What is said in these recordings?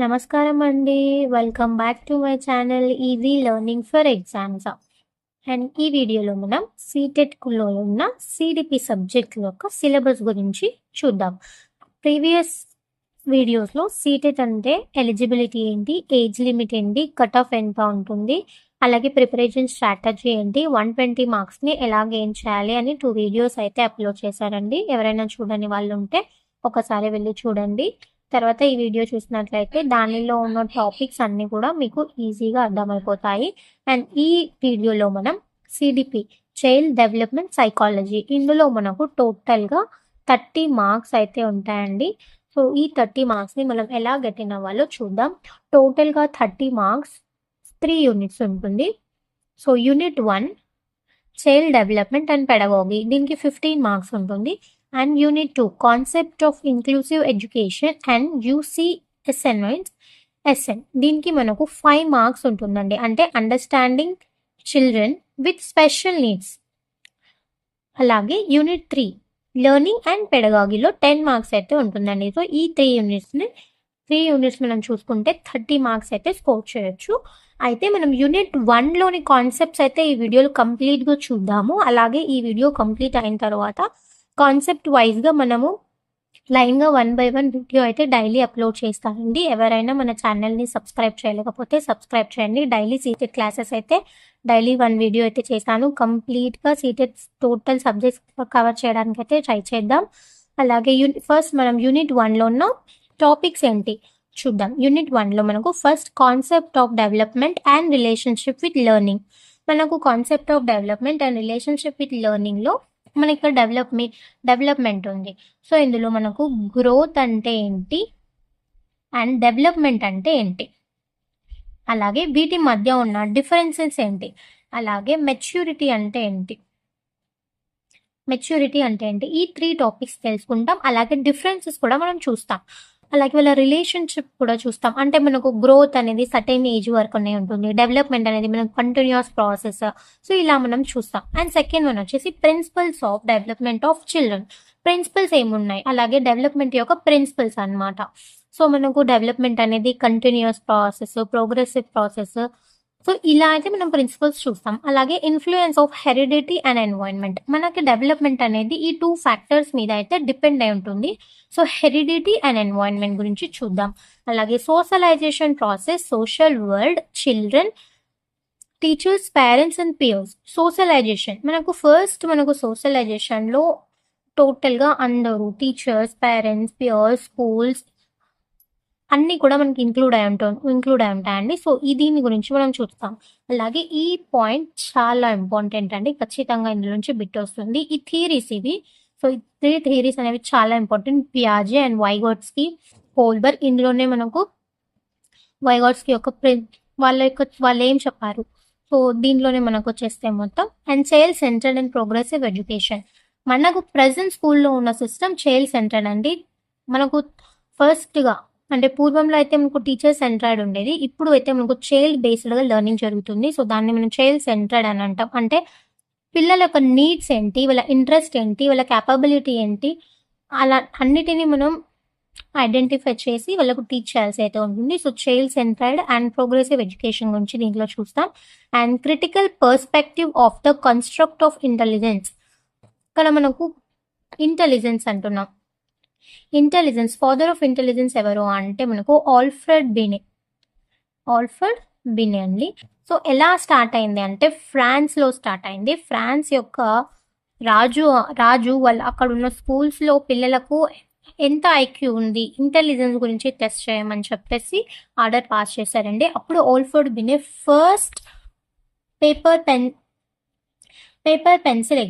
నమస్కారం అండి. Welcome back to my channel easy learning for exams. And ఈ వీడియోలో మనం సీటెట్‌లో ఉన్న సిడిపి సబ్జెక్ట్ యొక్క సిలబస్ గురించి చూద్దాం. ప్రీవియస్ వీడియోస్‌లో సీటెట్ అంటే ఎలిజిబిలిటీ ఏంటి, ఏజ్ లిమిట్ ఏంటి, కట్ ఆఫ్ ఎంత ఉంటుంది, అలాగే ప్రిపరేషన్ స్ట్రాటజీ ఏంటి, 120 మార్క్స్‌ని ఎలా గెయిన్ చేయాలి అని 2 వీడియోస్ అయితే అప్లోడ్ చేశారండి. ఎవరైనా చూడని వాళ్ళు ఉంటే ఒకసారి వెళ్ళి చూడండి. తర్వాత ఈ వీడియో చూసినట్లయితే దానిలో ఉన్న టాపిక్స్ అన్నీ కూడా మీకు ఈజీగా అర్థమైపోతాయి. అండ్ ఈ వీడియోలో మనం సిడిపి చైల్డ్ డెవలప్మెంట్ సైకాలజీ ఇందులో మనకు టోటల్గా 30 మార్క్స్ అయితే ఉంటాయండి. సో ఈ 30 మార్క్స్ని మనం ఎలా గెటిన్ అవ్వాలో చూద్దాం. టోటల్గా 30 మార్క్స్ 3 యూనిట్స్ ఉంటుంది. So unit 1 child development and pedagogy, దీనికి 15 మార్క్స్ ఉంటుంది. And unit 2 concept of inclusive education and UCSN, దీనికి మనకు 5 మార్క్స్ ఉంటుందండి. అంటే understanding children with special needs. అలాగే యూనిట్ 3 లెర్నింగ్ అండ్ పెడగాగిలో 10 మార్క్స్ అయితే ఉంటుందండి. సో ఈ 3 యూనిట్స్ మనం చూసుకుంటే 30 మార్క్స్ అయితే స్కోర్ చేయొచ్చు. అయితే మనం యూనిట్ 1లోని కాన్సెప్ట్స్ అయితే ఈ వీడియోలో కంప్లీట్గా చూద్దాము. అలాగే ఈ వీడియో కంప్లీట్ అయిన తర్వాత కాన్సెప్ట్ వైజ్గా మనము లైన్గా 1 by 1 వీడియో అయితే డైలీ అప్లోడ్ చేస్తానండి. ఎవరైనా మన ఛానల్ని సబ్స్క్రైబ్ చేయలేకపోతే సబ్స్క్రైబ్ చేయండి. డైలీ సీటెట్ క్లాసెస్ అయితే డైలీ 1 వీడియో అయితే చేస్తాను. కంప్లీట్గా సీటెట్ టోటల్ సబ్జెక్ట్స్ కవర్ చేయడానికి అయితే ట్రై చేద్దాం. అలాగే ఫస్ట్ మనం యూనిట్ 1లో ఉన్న టాపిక్స్ ఏంటి చూద్దాం. యూనిట్ 1లో మనకు first concept of development and relationship with learning. మనకు concept of development and relationship with లెర్నింగ్లో మనకి ఇక్కడ డెవలప్మెంట్ ఉంది. సో ఇందులో మనకు గ్రోత్ అంటే ఏంటి అండ్ డెవలప్మెంట్ అంటే ఏంటి, అలాగే వీటి మధ్య ఉన్న డిఫరెన్సెస్ ఏంటి, అలాగే మెచ్యూరిటీ అంటే ఏంటి ఈ 3 టాపిక్స్ తెలుసుకుంటాం. అలాగే డిఫరెన్సెస్ కూడా మనం చూస్తాం. అలాగే వాళ్ళ రిలేషన్షిప్ కూడా చూస్తాం. అంటే మనకు గ్రోత్ అనేది సర్టెన్ ఏజ్ వరకునే ఉంటుంది, డెవలప్మెంట్ అనేది మనకు కంటిన్యూస్ ప్రాసెస్. సో ఇలా మనం చూస్తాం. అండ్ సెకండ్ వన్ వచ్చేసి principles of development of children. Principles ఏమున్నాయి, అలాగే డెవలప్మెంట్ యొక్క ప్రిన్సిపల్స్ అన్నమాట. సో మనకు డెవలప్మెంట్ అనేది continuous process, progressive process. So ఇలా అయితే మనం ప్రిన్సిపల్స్ చూస్తాం. అలాగే influence of heredity and environment. మనకి డెవలప్మెంట్ అనేది ఈ 2 ఫ్యాక్టర్స్ మీద అయితే డిపెండ్ అయి ఉంటుంది. సో హెరిడిటీ అండ్ ఎన్వైరన్మెంట్ గురించి చూద్దాం. అలాగే socialization process, social world, children, teachers, parents and peers. Socialization మనకు సోషలైజేషన్లో టోటల్గా అందరూ టీచర్స్, పేరెంట్స్, పియర్స్, స్కూల్స్ అన్నీ కూడా మనకి ఇంక్లూడ్ అయి ఉంటాయండి. సో దీని గురించి మనం చూస్తాం. అలాగే ఈ పాయింట్ చాలా ఇంపార్టెంట్ అండి, ఖచ్చితంగా ఇందులో నుంచి బిట్ వస్తుంది. ఈ థియరీస్ ఇవి. సో ఈ 3 థియరీస్ అనేవి చాలా ఇంపార్టెంట్. పియాజే and వైగోట్స్కి, Holberg. ఇందులోనే మనకు వైగోట్స్కి యొక్క వాళ్ళు ఏం చెప్పారు, సో దీంట్లోనే మనకు వచ్చేస్తే మొత్తం. And child centred and progressive education. మనకు ప్రజెంట్ స్కూల్లో ఉన్న సిస్టమ్ చైల్డ్ సెంటర్డ్ అండి. మనకు ఫస్ట్గా అంటే పూర్వంలో అయితే మనకు టీచర్ సెంటర్డ్ ఉండేది, ఇప్పుడు అయితే మనకు చైల్డ్ బేస్డ్గా లెర్నింగ్ జరుగుతుంది. సో దాన్ని మనం చైల్డ్ సెంటర్డ్ అని అంటాం. అంటే పిల్లల యొక్క నీడ్స్ ఏంటి, వాళ్ళ ఇంట్రెస్ట్ ఏంటి, వాళ్ళ క్యాపబిలిటీ ఏంటి, అలా అన్నిటినీ మనం ఐడెంటిఫై చేసి వాళ్ళకు టీచ్ చేయాల్సి అయితే ఉంటుంది. So child centred and progressive education గురించి దీంట్లో చూస్తాం. And critical perspective of the construct of intelligence. ఇక్కడ మనకు ఇంటెలిజెన్స్ అంటున్నాం. ఇంటెలిజెన్స్, ఫాదర్ ఆఫ్ ఇంటెలిజెన్స్ ఎవరు అంటే మనకు ఆల్ఫ్రెడ్ బినే అండి. సో ఎలా స్టార్ట్ అయింది అంటే ఫ్రాన్స్లో స్టార్ట్ అయింది. ఫ్రాన్స్ యొక్క రాజు వాళ్ళు అక్కడ ఉన్న స్కూల్స్లో పిల్లలకు ఎంత ఐక్యూ ఉంది, ఇంటెలిజెన్స్ గురించి టెస్ట్ చేయమని చెప్పేసి ఆర్డర్ పాస్ చేశారండి. అప్పుడు Alfred Binet first paper pencil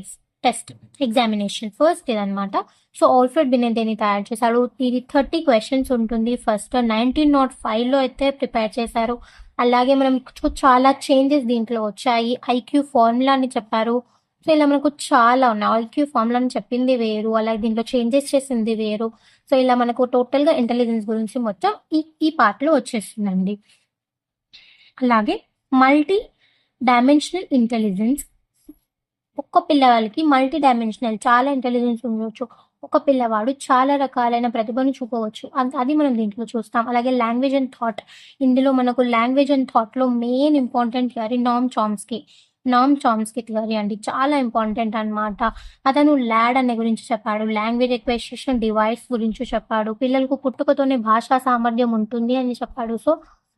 test examination first ఇదనమాట. సో ఆల్ఫ్రెడ్ బినే దీన్ని తయారు చేశారు. ఇది 30 క్వశ్చన్స్ ఉంటుంది. ఫస్ట్ 1905లో అయితే ప్రిపేర్ చేశారు. అలాగే మనం చాలా చేంజెస్ దీంట్లో వచ్చాయి. ఐక్యూ ఫార్ములాని చెప్పారు. సో ఇలా మనకు చాలా ఉన్నాయి. ఐక్యూ ఫార్ములాని చెప్పింది వేరు, అలాగే దీంట్లో చేంజెస్ చేసింది వేరు. సో ఇలా మనకు టోటల్గా ఇంటెలిజెన్స్ గురించి మొత్తం ఈ పార్ట్లో వచ్చేస్తుందండి. అలాగే మల్టీ డైమెన్షనల్ ఇంటెలిజెన్స్. ఒక్క పిల్లవాళ్ళకి మల్టీ డైమెన్షనల్ చాలా ఇంటెలిజెన్స్ ఉండొచ్చు. ఒక పిల్లవాడు చాలా రకాలైన ప్రతిభను చూపవచ్చు. అది మనం దీంట్లో చూస్తాం. అలాగే లాంగ్వేజ్ అండ్ థాట్. ఇందులో మనకు లాంగ్వేజ్ అండ్ థాట్‌లో main important theory Noam Chomsky. Noam Chomsky theory అండి. చాలా ఇంపార్టెంట్ అన్నమాట. అతను ల్యాడ్ అనే గురించి చెప్పాడు. లాంగ్వేజ్ ఎక్విజిషన్ డివైస్ గురించి చెప్పాడు. పిల్లలకు పుట్టుకతోనే భాషా సామర్థ్యం ఉంటుంది అని చెప్పాడు. సో,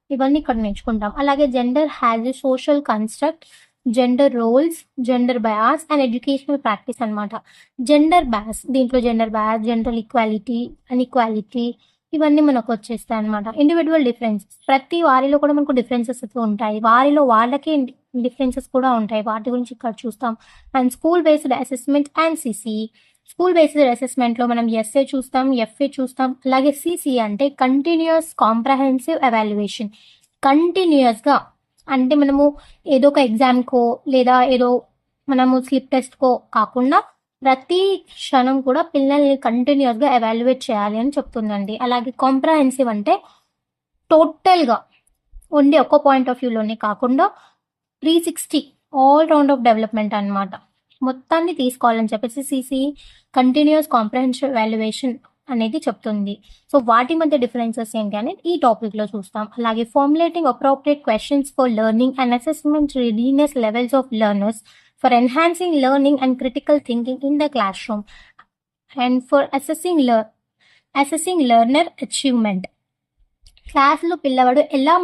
ఇవన్నీ ఇక్కడ నేర్చుకుంటాం. అలాగే gender has a social construct, gender roles, gender bias and educational practice అన్నమాట. జెండర్ బయాస్, దీంట్లో gender bias, gender equality, unequality ఇవన్నీ మనకొచ్చేస్తాయి అన్నమాట. ఇండివిడ్యువల్ డిఫరెన్సెస్, ప్రతి వారిలో కూడా మనకు డిఫరెన్సెస్ అయితే ఉంటాయి. వారిలో వాళ్ళకే డిఫరెన్సెస్ కూడా ఉంటాయి. వాటి గురించి ఇక్కడ చూస్తాం. And school based assessment and CCE. School based అసెస్మెంట్‌లో మనం ఎస్ఏ చూస్తాం, ఎఫ్ఏ చూస్తాం. అలాగే సిసిఈ అంటే కంటిన్యూయస్ కాంప్రహెన్సివ్ ఎవాల్యుయేషన్. కంటిన్యూయస్‌గా అంటే మనము ఏదో ఒక ఎగ్జామ్‌కో లేదా ఏదో మనము స్లిప్ టెస్ట్‌కో కాకుండా ప్రతి క్షణం కూడా పిల్లల్ని కంటిన్యూయస్‌గా ఎవాల్యుయేట్ చేయాలి అని చెప్తుందండి. అలాగే కాంప్రహెన్సివ్ అంటే టోటల్‌గా ఓన్లీ ఒక్క పాయింట్ ఆఫ్ వ్యూలోనే కాకుండా 360 ఆల్ రౌండ్ ఆఫ్ డెవలప్మెంట్ అన్నమాట. మొత్తాన్ని తీసుకోవాలని చెప్పేసి సిసిఈ కంటిన్యూయస్ కాంప్రహెన్సివ్ ఎవాల్యుయేషన్ అనేది చెప్తుంది. సో, వాటి మధ్య డిఫరెన్సెస్ ఏంటి అనేది ఈ టాపిక్‌లో చూస్తాం. అలాగే formulating appropriate questions for learning and assessment readiness levels of learners for enhancing learning and critical thinking in the class room and for assessing learner achievement. క్లాస్‌లో పిల్లవాడు ఎలా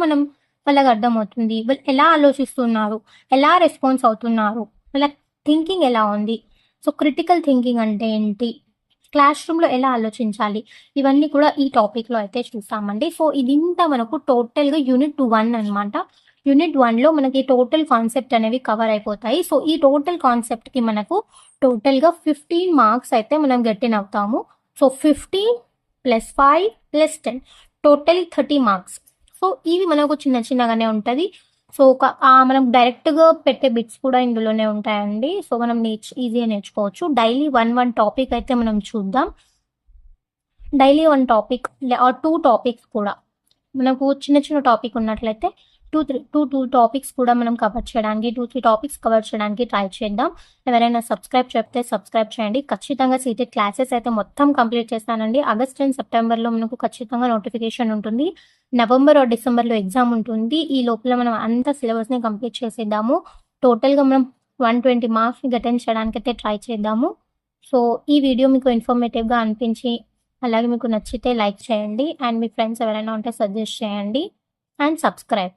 వాళ్ళకి అర్థమవుతుంది, వాళ్ళు ఎలా ఆలోచిస్తున్నారు, ఎలా రెస్పాన్స్ అవుతున్నారు, వాళ్ళ థింకింగ్ ఎలా ఉంది, సో క్రిటికల్ థింకింగ్ అంటే ఏంటి, క్లాస్ రూమ్లో ఎలా ఆలోచించాలి, ఇవన్నీ కూడా ఈ టాపిక్లో అయితే చూస్తామండి. సో ఇదింతా మనకు టోటల్గా యూనిట్ 1 అనమాట. యూనిట్ 1లో మనకి టోటల్ కాన్సెప్ట్ అనేవి కవర్ అయిపోతాయి. సో ఈ టోటల్ కాన్సెప్ట్కి మనకు టోటల్గా 15 మార్క్స్ అయితే మనం గెట్టిన్ అవుతాము. So 15 + 5 + 10 total 30 marks. సో ఇవి మనకు చిన్నగానే ఉంటుంది. సో మనం డైరెక్ట్గా పెట్టే బిట్స్ కూడా ఇందులోనే ఉంటాయండి. సో మనం ఈజీగా నేర్చుకోవచ్చు. డైలీ 1 టాపిక్ అయితే మనం చూద్దాం. డైలీ 1 టాపిక్ ఆర్ 2 టాపిక్స్ కూడా మనకు చిన్న టాపిక్ ఉన్నట్లయితే 2 టాపిక్స్ కూడా మనం కవర్ చేయడానికి 2-3 టాపిక్స్ కవర్ చేయడానికి ట్రై చేద్దాం. ఎవరైనా సబ్స్క్రైబ్ చేయండి. ఖచ్చితంగా సీటెడ్ క్లాసెస్ అయితే మొత్తం కంప్లీట్ చేస్తానండి. ఆగస్ట్ అండ్ సెప్టెంబర్లో మనకు ఖచ్చితంగా నోటిఫికేషన్ ఉంటుంది. నవంబర్ ఆర్ డిసెంబర్లో ఎగ్జామ్ ఉంటుంది. ఈ లోపల మనం అంత సిలబస్ని కంప్లీట్ చేసేద్దాము. టోటల్గా మనం 120 మార్క్స్ని అటెండ్ చేయడానికి అయితే ట్రై చేద్దాము. సో ఈ వీడియో మీకు ఇన్ఫర్మేటివ్గా అనిపించి అలాగే మీకు నచ్చితే లైక్ చేయండి అండ్ మీ ఫ్రెండ్స్ ఎవరైనా ఉంటే సజెస్ట్ చేయండి అండ్ సబ్స్క్రైబ్.